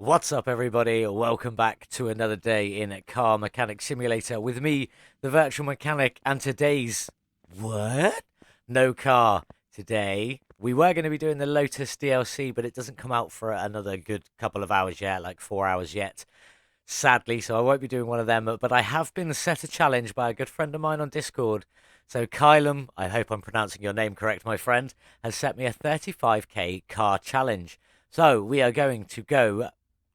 What's up, everybody? Welcome back to another day in Car Mechanic Simulator with me, the Virtual Mechanic, and today's... What? No car. Today, we were going to be doing the Lotus DLC, but it doesn't come out for another good couple of hours yet, like 4 hours yet, sadly, so I won't be doing one of them, but I have been set a challenge by a good friend of mine on Discord. So Kylum, I hope I'm pronouncing your name correct, my friend, has set me a 35k car challenge. So we are going to go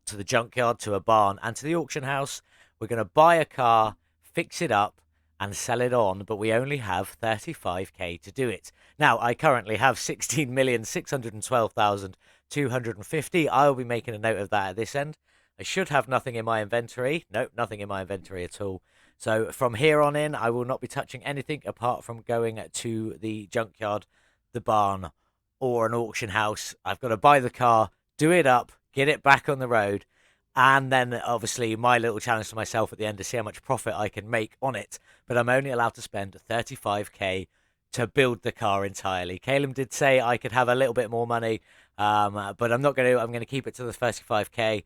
to the junkyard, to a barn, and to the auction house. We're going to buy a car, fix it up, and sell it on, but we only have 35k to do it. Now, I currently have 16,612,250. I will be making a note of that at this end. I should have nothing in my inventory. Nope, nothing in my inventory at all. So from here on in, I will not be touching anything apart from going to the junkyard, the barn, or an auction house. I've got to buy the car, do it up, get it back on the road, and then obviously my little challenge to myself at the end to see how much profit I can make on it. But I'm only allowed to spend 35k to build the car entirely. Caleb did say I could have a little bit more money, but I'm not going to. I'm going to keep it to the 35k.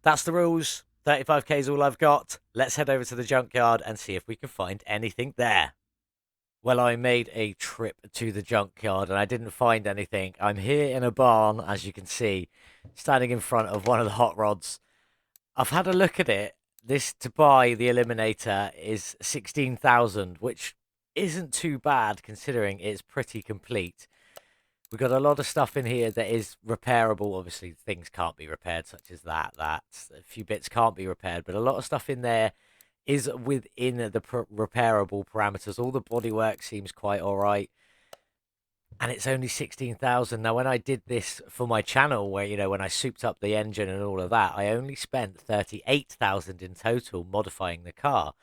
That's the rules. 35k is all I've got. Let's head over to the junkyard and see if we can find anything there. Well, I made a trip to the junkyard and I didn't find anything. I'm here in a barn, as you can see, standing in front of one of the hot rods. I've had a look at it. This to buy the Eliminator is 16,000, which isn't too bad considering it's pretty complete. We've got a lot of stuff in here that is repairable. Obviously, things can't be repaired, such as that. A few bits can't be repaired, but a lot of stuff in there is within the repairable parameters. All the bodywork seems quite all right. And it's only 16,000. Now, when I did this for my channel, where, when I souped up the engine and all of that, I only spent 38,000 in total modifying the car.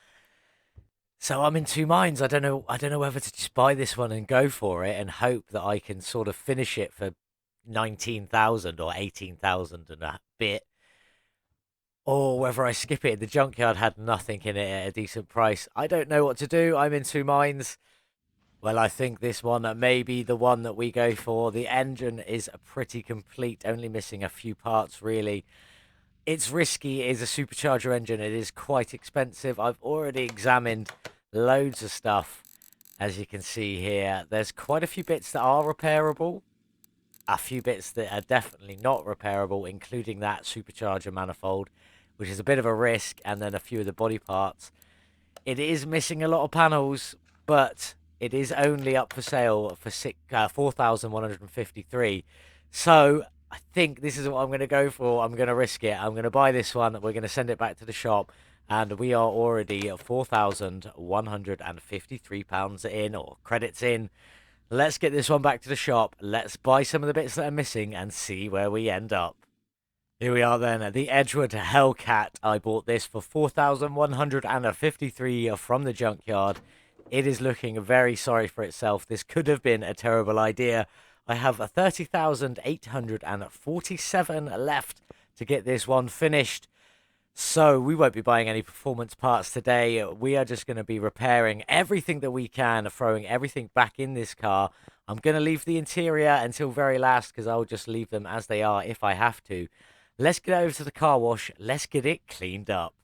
So I'm in two minds. I don't know whether to just buy this one and go for it and hope that I can sort of finish it for 19,000 or 18,000 and a bit, or whether I skip it. The junkyard had nothing in it at a decent price. I don't know what to do. I'm in two minds. Well, I think this one may be the one that we go for. The engine is pretty complete, only missing a few parts, really. It's risky. It is a supercharger engine. It is quite expensive. I've already examined loads of stuff, as you can see here. There's quite a few bits that are repairable, a few bits that are definitely not repairable, including that supercharger manifold, which is a bit of a risk, and then a few of the body parts. It is missing a lot of panels, but it is only up for sale for 4,153. So I think this is what I'm going to go for. I'm going to risk it. I'm going to buy this one. We're going to send it back to the shop. And we are already at £4,153 in, or credits in. Let's get this one back to the shop. Let's buy some of the bits that are missing and see where we end up. Here we are then, the Edgewood Hellcat. I bought this for 4,153 from the junkyard. It is looking very sorry for itself. This could have been a terrible idea. I have 30,847 left to get this one finished. So we won't be buying any performance parts today. We are just going to be repairing everything that we can, throwing everything back in this car. I'm going to leave the interior until very last because I'll just leave them as they are if I have to. Let's get over to the car wash. Let's get it cleaned up.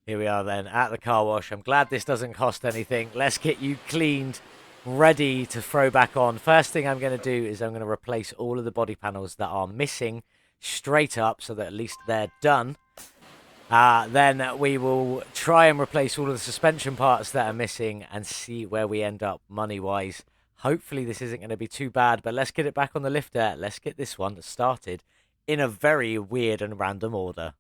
Here we are then at the car wash. I'm glad this doesn't cost anything. Let's get you cleaned, ready to throw back on. First thing I'm going to do is I'm going to replace all of the body panels that are missing straight up so that at least they're done. Then we will try and replace all of the suspension parts that are missing and see where we end up money-wise. Hopefully this isn't going to be too bad, but let's get it back on the lifter. Let's get this one started in a very weird and random order.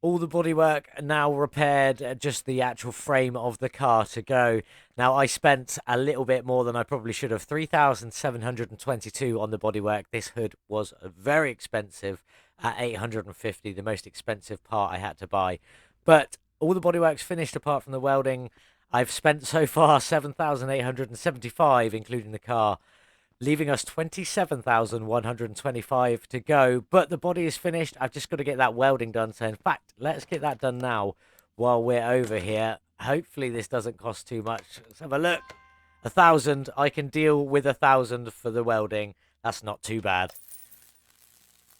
All the bodywork now repaired, just the actual frame of the car to go. Now, I spent a little bit more than I probably should have, 3,722 on the bodywork. This hood was very expensive at 850, the most expensive part I had to buy. But all the bodywork's finished apart from the welding. I've spent so far 7,875, including the car, leaving us 27,125 to go. But the body is finished. I've just got to get that welding done. So, in fact, let's get that done now while we're over here. Hopefully, this doesn't cost too much. Let's have a look. 1,000. I can deal with 1,000 for the welding. That's not too bad.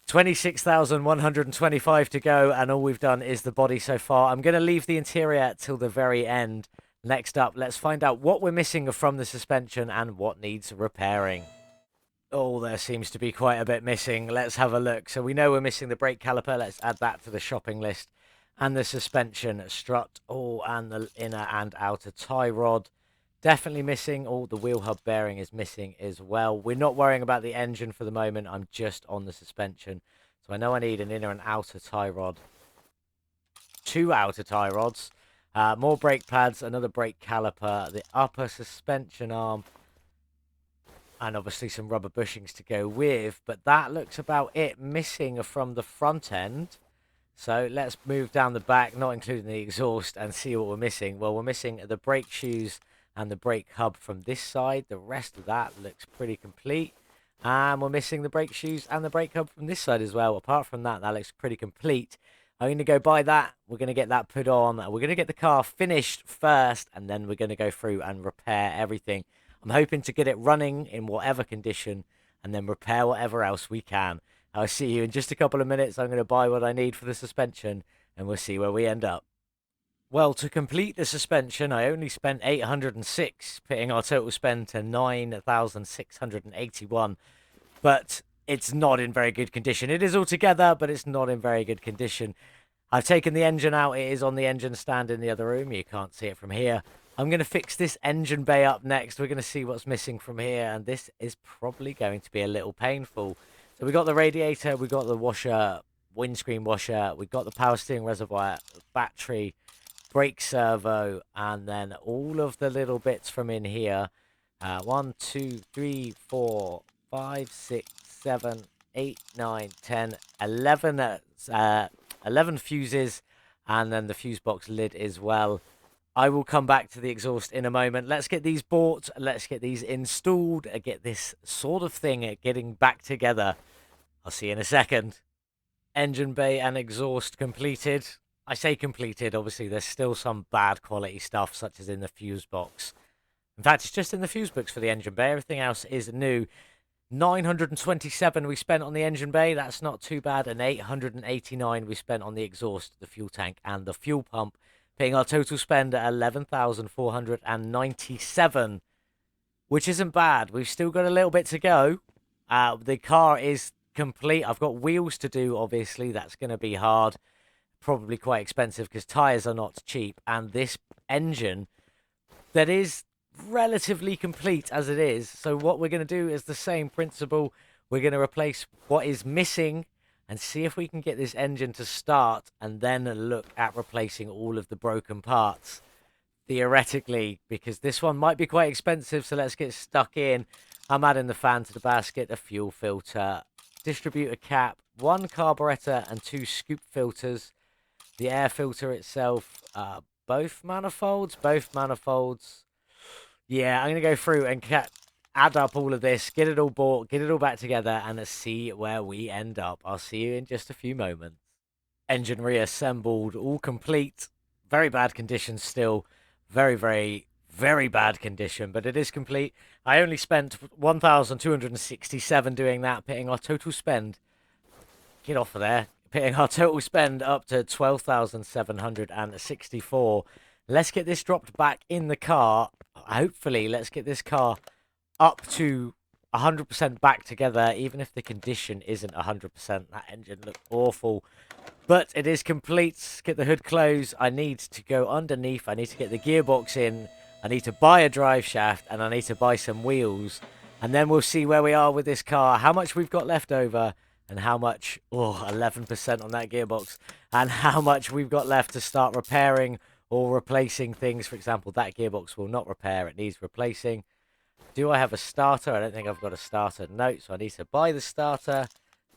26,125 to go, and all we've done is the body so far. I'm going to leave the interior till the very end. Next up, let's find out what we're missing from the suspension and what needs repairing. Oh, there seems to be quite a bit missing. Let's have a look. So we know we're missing the brake caliper. Let's add that to the shopping list. And the suspension strut. Oh, and the inner and outer tie rod. Definitely missing. Oh, the wheel hub bearing is missing as well. We're not worrying about the engine for the moment. I'm just on the suspension. So I know I need an inner and outer tie rod. 2 outer tie rods. More brake pads. Another brake caliper. The upper suspension arm. And obviously some rubber bushings to go with. But that looks about it missing from the front end. So let's move down the back, not including the exhaust, and see what we're missing. Well, we're missing the brake shoes and the brake hub from this side. The rest of that looks pretty complete. And we're missing the brake shoes and the brake hub from this side as well. Apart from that, that looks pretty complete. I'm going to go buy that. We're going to get that put on. We're going to get the car finished first, and then we're going to go through and repair everything. I'm hoping to get it running in whatever condition and then repair whatever else we can. I'll see you in just a couple of minutes. I'm going to buy what I need for the suspension, and we'll see where we end up. Well, to complete the suspension, I only spent 806, pitting our total spend to 9,681. But it's not in very good condition. It is all together, but it's not in very good condition. I've taken the engine out. It is on the engine stand in the other room. You can't see it from here. I'm going to fix this engine bay up next. We're going to see what's missing from here, and this is probably going to be a little painful. So we got the radiator, we got the washer, windscreen washer, we got the power steering reservoir, battery, brake servo, and then all of the little bits from in here. 1, 2, 3, 4, 5, 6, 7, 8, 9, 10, 11, 11 fuses, and then the fuse box lid as well. I will come back to the exhaust in a moment. Let's get these bought. Let's get these installed. Get this sort of thing getting back together. I'll see you in a second. Engine bay and exhaust completed. I say completed. Obviously, there's still some bad quality stuff, such as in the fuse box. In fact, it's just in the fuse box for the engine bay. Everything else is new. 927 we spent on the engine bay. That's not too bad. And 889 we spent on the exhaust, the fuel tank, and the fuel pump. Paying our total spend at 11,497, which isn't bad. We've still got a little bit to go. The car is complete. I've got wheels to do, obviously. That's going to be hard. Probably quite expensive because tyres are not cheap. And this engine that is relatively complete as it is. So what we're going to do is the same principle. We're going to replace what is missing and see if we can get this engine to start, and then look at replacing all of the broken parts, theoretically, because this one might be quite expensive. So let's get stuck in. I'm adding the fan to the basket, a fuel filter, distributor cap, 1 carburetor, and 2 scoop filters. The air filter itself, both manifolds. Yeah, I'm going to go through and add up all of this, get it all bought, get it all back together, and see where we end up. I'll see you in just a few moments. Engine reassembled, all complete. Very bad condition still. Very, very, very bad condition, but it is complete. I only spent 1,267 doing that, pitting our total spend. Get off of there. Pitting our total spend up to 12,764. Let's get this dropped back in the car. Hopefully, let's get this car up to 100% back together, even if the condition isn't 100%. That engine looked awful, but it is complete. Let's get the hood closed. I need to go underneath. I need to get the gearbox in. I need to buy a drive shaft, and I need to buy some wheels, and then we'll see where we are with this car, how much we've got left over, and how much, 11% on that gearbox, and how much we've got left to start repairing or replacing things. For example, that gearbox will not repair. It needs replacing. Do I have a starter? I don't think I've got a starter. No, so I need to buy the starter,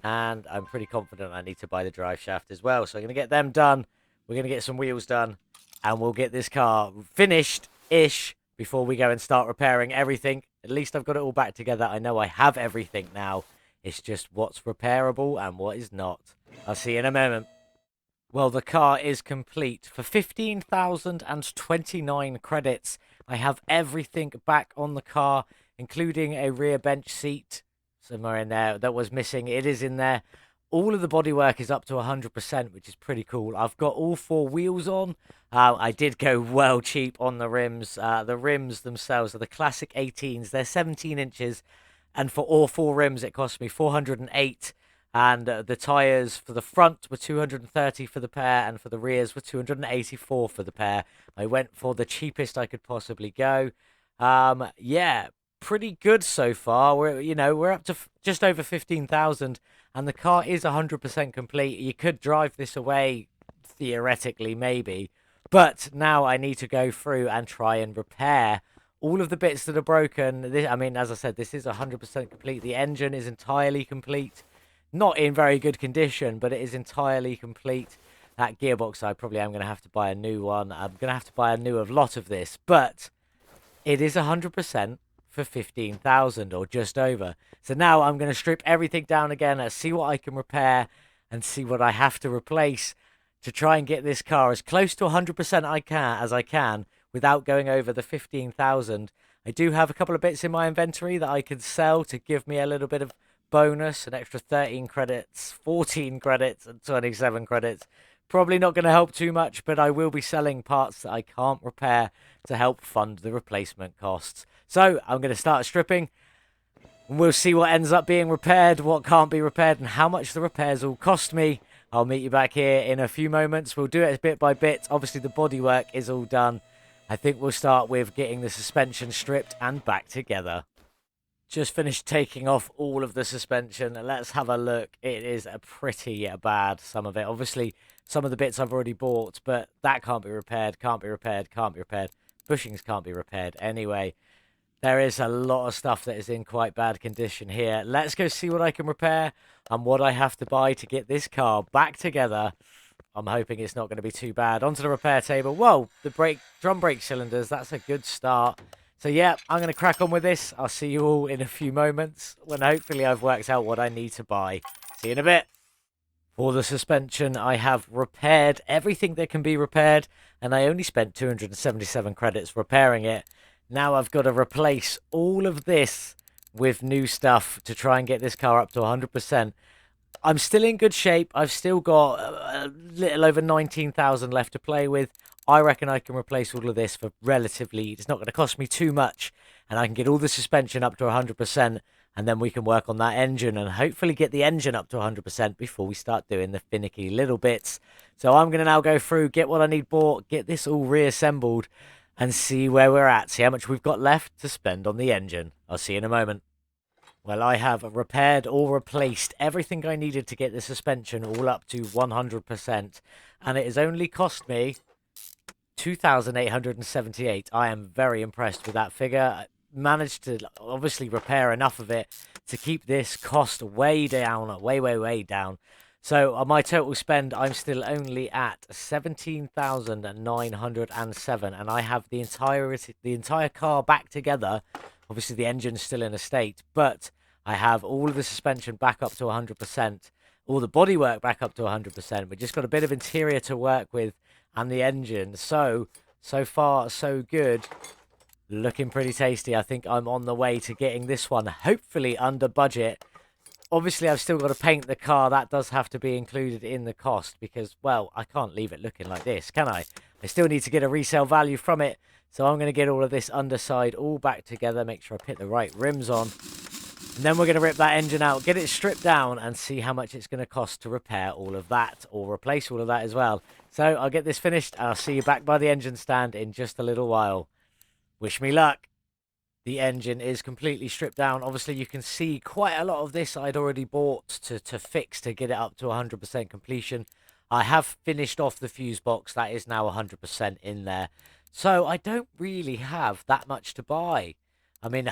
and I'm pretty confident I need to buy the drive shaft as well. So I'm going to get them done. We're going to get some wheels done, and we'll get this car finished-ish before we go and start repairing everything. At least I've got it all back together. I know I have everything now. It's just what's repairable and what is not. I'll see you in a moment. Well, the car is complete. For 15,029 credits, I have everything back on the car, including a rear bench seat somewhere in there that was missing. It is in there. all of the bodywork is up to 100%, which is pretty cool. I've got all 4 wheels on. I did go well cheap on the rims. The rims themselves are the classic 18s. They're 17 inches, and for all 4 rims, it cost me 408. And the tires for the front were 230 for the pair, and for the rears were 284 for the pair. I went for the cheapest I could possibly go. Yeah, pretty good so far. We're up to just over 15,000, and the car is 100% complete. You could drive this away theoretically, maybe, but now I need to go through and try and repair all of the bits that are broken. I mean, as I said, this is 100% complete. The engine is entirely complete. Not in very good condition, but it is entirely complete. That gearbox, I probably am going to have to buy a new one. I'm going to have to buy a new lot of this, but it is 100% for 15,000 or just over. So now I'm going to strip everything down again and see what I can repair and see what I have to replace to try and get this car as close to 100% as I can without going over the 15,000. I do have a couple of bits in my inventory that I can sell to give me a little bit of bonus, an extra 13 credits, 14 credits, and 27 credits. Probably not going to help too much, but I will be selling parts that I can't repair to help fund the replacement costs. So I'm going to start stripping, and we'll see what ends up being repaired, what can't be repaired, and how much the repairs will cost me. I'll meet you back here in a few moments. We'll do it bit by bit. Obviously, the bodywork is all done. I think we'll start with getting the suspension stripped and back together. Just finished taking off all of the suspension. Let's have a look. It is a pretty bad, some of it. Obviously, some of the bits I've already bought, but that can't be repaired, can't be repaired, can't be repaired. Bushings can't be repaired. Anyway, there is a lot of stuff that is in quite bad condition here. Let's go see what I can repair and what I have to buy to get this car back together. I'm hoping it's not going to be too bad. Onto the repair table. Whoa, the drum brake cylinders. That's a good start. So, yeah, I'm going to crack on with this. I'll see you all in a few moments when hopefully I've worked out what I need to buy. See you in a bit. For the suspension, I have repaired everything that can be repaired, and I only spent 277 credits repairing it. Now I've got to replace all of this with new stuff to try and get this car up to 100%. I'm still in good shape. I've still got a little over 19,000 left to play with. I reckon I can replace all of this for relatively... It's not going to cost me too much, and I can get all the suspension up to 100%, and then we can work on that engine and hopefully get the engine up to 100% before we start doing the finicky little bits. So I'm going to now go through, get what I need bought, get this all reassembled, and see where we're at, see how much we've got left to spend on the engine. I'll see you in a moment. Well, I have repaired or replaced everything I needed to get the suspension all up to 100%, and it has only cost me 2,878. I am very impressed with that figure. I managed to obviously repair enough of it to keep this cost way down, way down. So on my total spend, I'm still only at 17,907, and I have the entire car back together. Obviously, the engine's still in a state, but I have all of the suspension back up to 100%, all the bodywork back up to 100%. We just got a bit of interior to work with, and the engine. So far, so good. Looking pretty tasty. I think I'm on the way to getting this one, hopefully under budget. Obviously, I've still got to paint the car. That does have to be included in the cost because, well, I can't leave it looking like this, can I? I still need to get a resale value from it. So I'm going to get all of this underside all back together, make sure I put the right rims on. And then we're going to rip that engine out, get it stripped down, and see how much it's going to cost to repair all of that, or replace all of that as well. So I'll get this finished, and I'll see you back by the engine stand in just a little while. Wish me luck. The engine is completely stripped down. Obviously, you can see quite a lot of this I'd already bought to fix to get it up to 100% completion. I have finished off the fuse box. That is now 100% in there. So I don't really have that much to buy. I mean,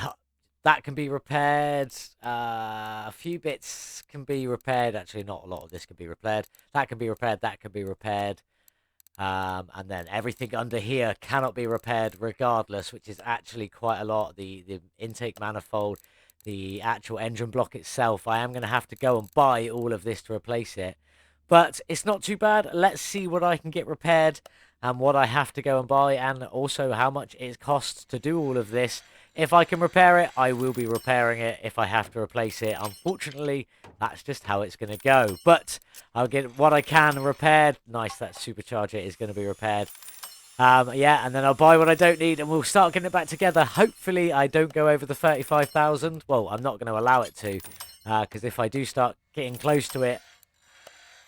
that can be repaired. A few bits can be repaired. Actually, not a lot of this can be repaired. That can be repaired. That can be repaired. And then everything under here cannot be repaired regardless, which is actually quite a lot. The intake manifold, the actual engine block itself. I am going to have to go and buy all of this to replace it. But it's not too bad. Let's see what I can get repaired and what I have to go and buy, and also how much it costs to do all of this If I can repair it, I will be repairing it. If I have to replace it, unfortunately, that's just how it's going to go. But I'll get what I can repaired. Nice, that supercharger is going to be repaired. Yeah, and then I'll buy what I don't need, and we'll start getting it back together. Hopefully, I don't go over the 35,000. Well, I'm not going to allow it to, because if I do start getting close to it,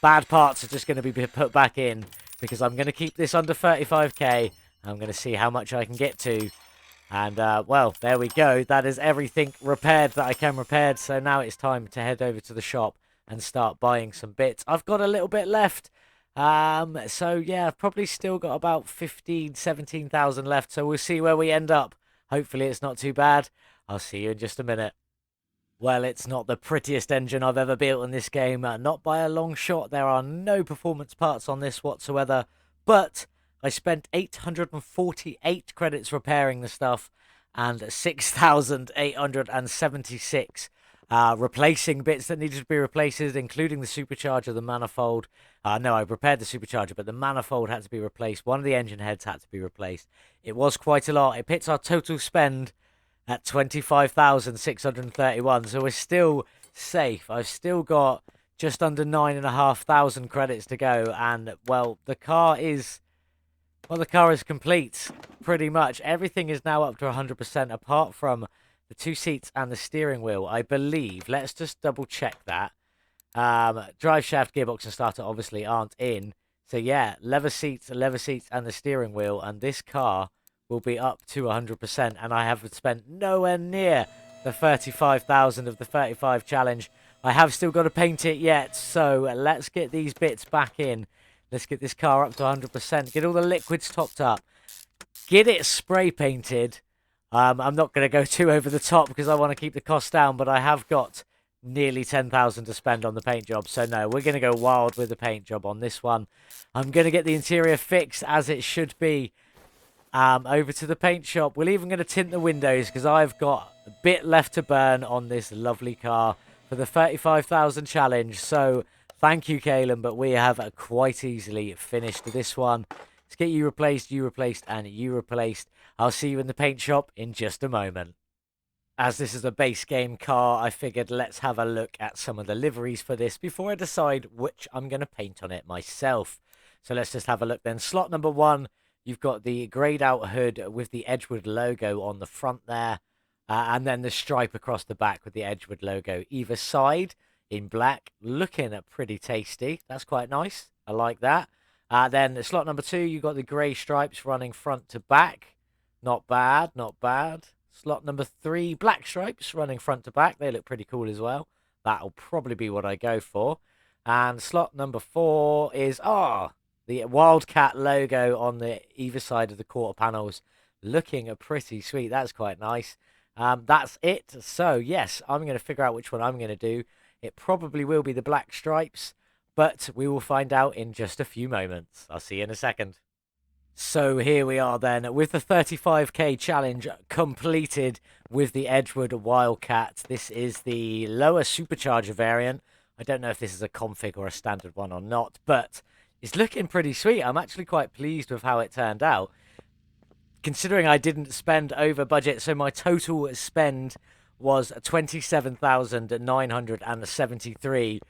bad parts are just going to be put back in, because I'm going to keep this under 35k. I'm going to see how much I can get to. And, well, there we go. That is everything repaired that I can repair. So now it's time to head over to the shop and start buying some bits. I've got a little bit left. So yeah, I've probably still got about 17,000 left. So we'll see where we end up. Hopefully it's not too bad. I'll see you in just a minute. Well, it's not the prettiest engine I've ever built in this game. Not by a long shot. There are no performance parts on this whatsoever. But I spent 848 credits repairing the stuff and 6,876 replacing bits that needed to be replaced, including the supercharger, the manifold. No, I repaired the supercharger, but the manifold had to be replaced. One of the engine heads had to be replaced. It was quite a lot. It puts our total spend at 25,631, so we're still safe. I've still got just under 9,500 credits to go, and, well, the car is complete, pretty much. Everything is now up to 100%, apart from the 2 seats and the steering wheel, I believe. Let's just double check that. Drive shaft, gearbox, and starter obviously aren't in. So yeah, leather seats, and the steering wheel, and this car will be up to 100%. And I have spent nowhere near the 35,000 of the 35 challenge. I have still got to paint it yet, so let's get these bits back in. Let's get this car up to 100%. Get all the liquids topped up. Get it spray painted. I'm not going to go too over the top because I want to keep the cost down, but I have got nearly 10,000 to spend on the paint job. So no, we're going to go wild with the paint job on this one. I'm going to get the interior fixed as it should be. Over to the paint shop. We're even going to tint the windows because I've got a bit left to burn on this lovely car for the 35,000 challenge. So thank you, Kalen, but we have quite easily finished this one. Let's get you replaced, and you replaced. I'll see you in the paint shop in just a moment. As this is a base game car, I figured let's have a look at some of the liveries for this before I decide which I'm going to paint on it myself. So let's just have a look then. Slot number 1, you've got the greyed out hood with the Edgewood logo on the front there. And then the stripe across the back with the Edgewood logo either side in black. Looking pretty tasty. That's quite nice. I like that. Then slot number 2, you've got the grey stripes running front to back. Not bad, not bad. Slot number 3, black stripes running front to back. They look pretty cool as well. That'll probably be what I go for. And slot number 4 is, the Wildcat logo on the either side of the quarter panels. Looking pretty sweet. That's quite nice. That's it. So, yes, I'm going to figure out which one I'm going to do. It probably will be the black stripes, but we will find out in just a few moments. I'll see you in a second. So here we are then with the 35k challenge completed with the Edgewood Wildcat. This is the lower supercharger variant. I don't know if this is a config or a standard one or not, but it's looking pretty sweet. I'm actually quite pleased with how it turned out, considering I didn't spend over budget. So my total spend was 27,973.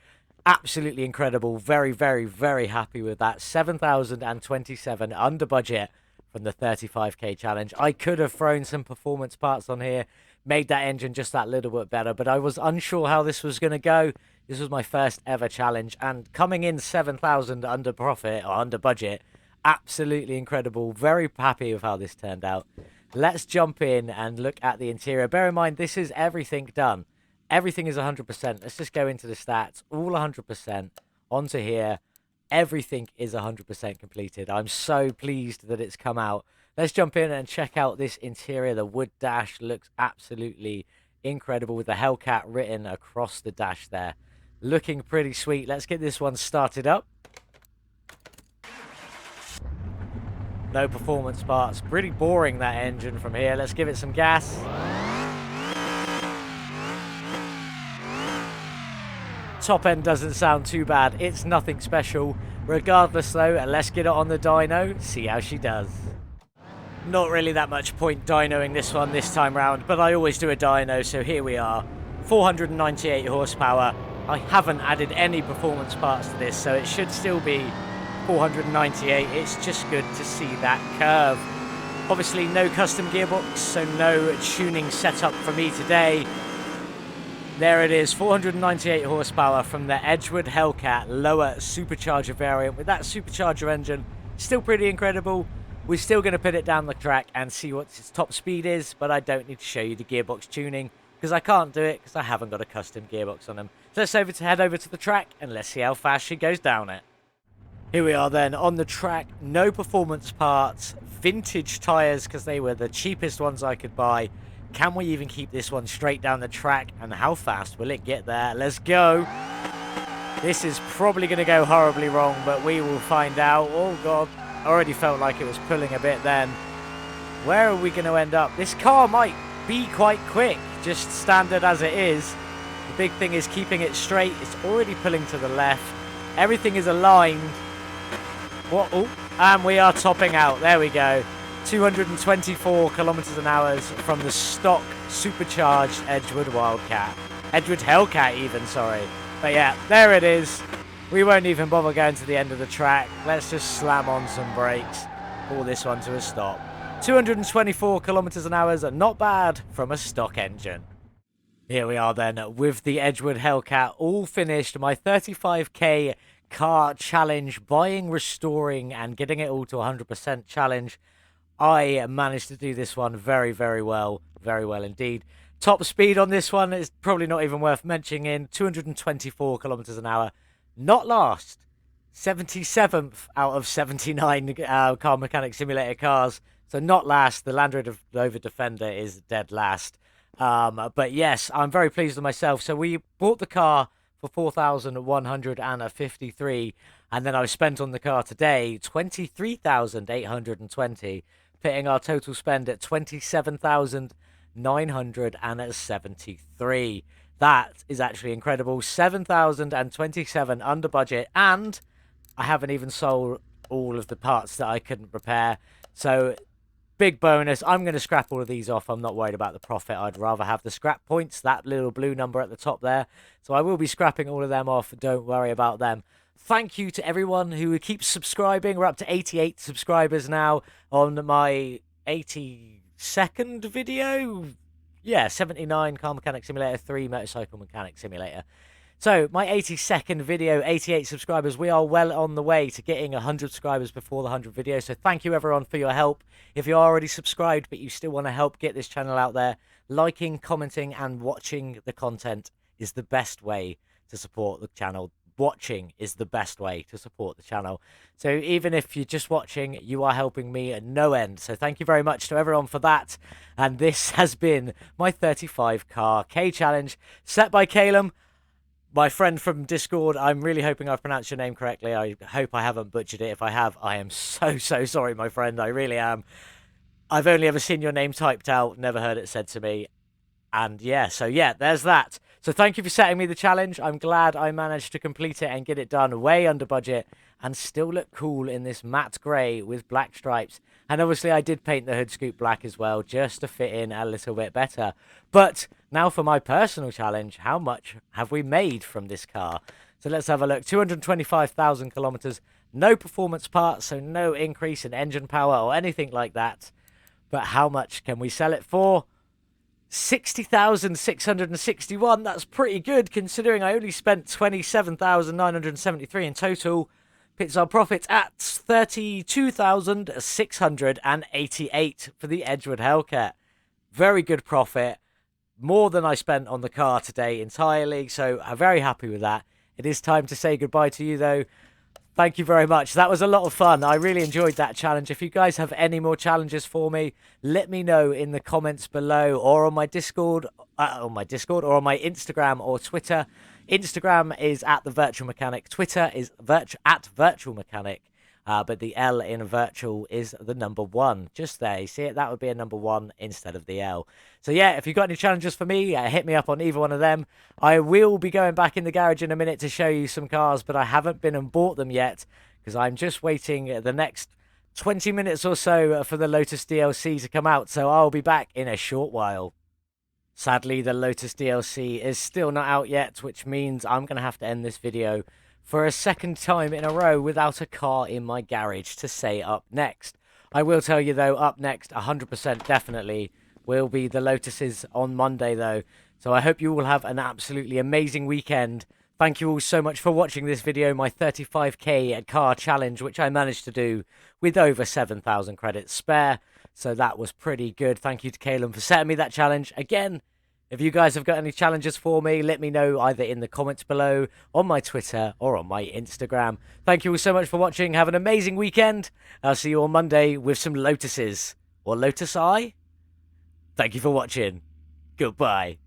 Absolutely incredible. Very, very, very happy with that. 7,027 under budget from the 35k challenge. I could have thrown some performance parts on here, made that engine just that little bit better, but I was unsure how this was going to go. This was my first ever challenge, and coming in 7,000 under profit or under budget, absolutely incredible. Very happy with how this turned out. Let's jump in and look at the interior. Bear in mind, this is everything done. Everything is 100%. Let's just go into the stats. All 100%. Onto here. Everything is 100% completed. I'm so pleased that it's come out. Let's jump in and check out this interior. The wood dash looks absolutely incredible with the Hellcat written across the dash there. Looking pretty sweet. Let's get this one started up. No performance parts. Pretty boring, that engine from here. Let's give it some gas. Top end doesn't sound too bad. It's nothing special. Regardless though, let's get it on the dyno, see how she does. Not really that much point dynoing this one this time round, but I always do a dyno, so here we are. 498 horsepower. I haven't added any performance parts to this, so it should still be 498. It's just good to see that curve. Obviously no custom gearbox, so no tuning setup for me today. There it is, 498 horsepower from the Edgewood Hellcat lower supercharger variant with that supercharger engine. Still pretty incredible. We're still going to put it down the track and see what its top speed is, but I don't need to show you the gearbox tuning because I can't do it because I haven't got a custom gearbox on them. So let's head over to the track and let's see how fast she goes down it. Here we are then on the track, no performance parts, vintage tyres because they were the cheapest ones I could buy. Can we even keep this one straight down the track, and how fast will it get there? Let's go. This is probably going to go horribly wrong, but we will find out. Oh god, already felt like it was pulling a bit then. Where are we going to end up? This car might be quite quick, just standard as it is. The big thing is keeping it straight. It's already pulling to the left. Everything is aligned. What? Oh, and we are topping out. There we go. 224 kilometers an hour from the stock supercharged Edgewood Wildcat. Edgewood Hellcat even, sorry. But yeah, there it is. We won't even bother going to the end of the track. Let's just slam on some brakes. Pull this one to a stop. 224 kilometers an hour, not bad from a stock engine. Here we are then with the Edgewood Hellcat all finished. My 35k car challenge, buying, restoring and getting it all to 100% challenge. I managed to do this one very, very well indeed. Top speed on this one is probably not even worth mentioning. 224 kilometers an hour. Not last. 77th out of 79 Car Mechanic Simulator cars. So not last. The Land Rover Defender is dead last. But yes, I'm very pleased with myself. So we bought the car for 4,153, and then I spent on the car today 23,820, putting our total spend at 27,973. That is actually incredible. 7,027 under budget, and I haven't even sold all of the parts that I couldn't repair. So big bonus. I'm going to scrap all of these off. I'm not worried about the profit. I'd rather have the scrap points, that little blue number at the top there. So I will be scrapping all of them off. Don't worry about them. Thank you to everyone who keeps subscribing. We're up to 88 subscribers now on my 82nd video. Yeah, 79 Car Mechanic Simulator, 3 Motorcycle Mechanic Simulator. So, my 82nd video, 88 subscribers. We are well on the way to getting 100 subscribers before the 100 videos. So, thank you everyone for your help. If you're already subscribed, but you still want to help get this channel out there, liking, commenting, and watching the content is the best way to support the channel. Watching is the best way to support the channel. So, even if you're just watching, you are helping me at no end. So, thank you very much to everyone for that. And this has been my 35 car K challenge set by Calum, my friend from Discord. I'm really hoping I've pronounced your name correctly. I hope I haven't butchered it. If I have, I am so sorry, my friend. I really am. I've only ever seen your name typed out, never heard it said to me. And yeah, so yeah, there's that. So thank you for setting me the challenge. I'm glad I managed to complete it and get it done way under budget and still look cool in this matte grey with black stripes. And obviously I did paint the hood scoop black as well, just to fit in a little bit better. But now for my personal challenge, how much have we made from this car? So let's have a look. 225,000 kilometers, no performance parts, so no increase in engine power or anything like that. But how much can we sell it for? 60,661. That's pretty good considering I only spent 27,973 in total. Pits our profits at 32,688 for the Edgewood Hellcat. Very good profit. More than I spent on the car today entirely, so I'm very happy with that. It is time to say goodbye to you though. Thank you very much. That was a lot of fun. I really enjoyed that challenge. If you guys have any more challenges for me, let me know in the comments below or on my Discord, or on my Instagram or Twitter. Instagram is at the Virtual Mechanic. Twitter is at Virtual Mechanic. But the L in virtual is the number 1. Just there, you see it? That would be a number 1 instead of the L. So yeah, if you've got any challenges for me, hit me up on either one of them. I will be going back in the garage in a minute to show you some cars, but I haven't been and bought them yet because I'm just waiting the next 20 minutes or so for the Lotus DLC to come out, so I'll be back in a short while. Sadly, the Lotus DLC is still not out yet, which means I'm going to have to end this video for a second time in a row without a car in my garage to say up next. I will tell you, though, up next, 100% definitely, will be the Lotuses on Monday, though. So I hope you all have an absolutely amazing weekend. Thank you all so much for watching this video, my 35k car challenge, which I managed to do with over 7,000 credits spare. So that was pretty good. Thank you to Caleb for setting me that challenge. Again, if you guys have got any challenges for me, let me know either in the comments below, on my Twitter, or on my Instagram. Thank you all so much for watching. Have an amazing weekend. I'll see you on Monday with some Lotuses. Or Lotus Eye. Thank you for watching. Goodbye.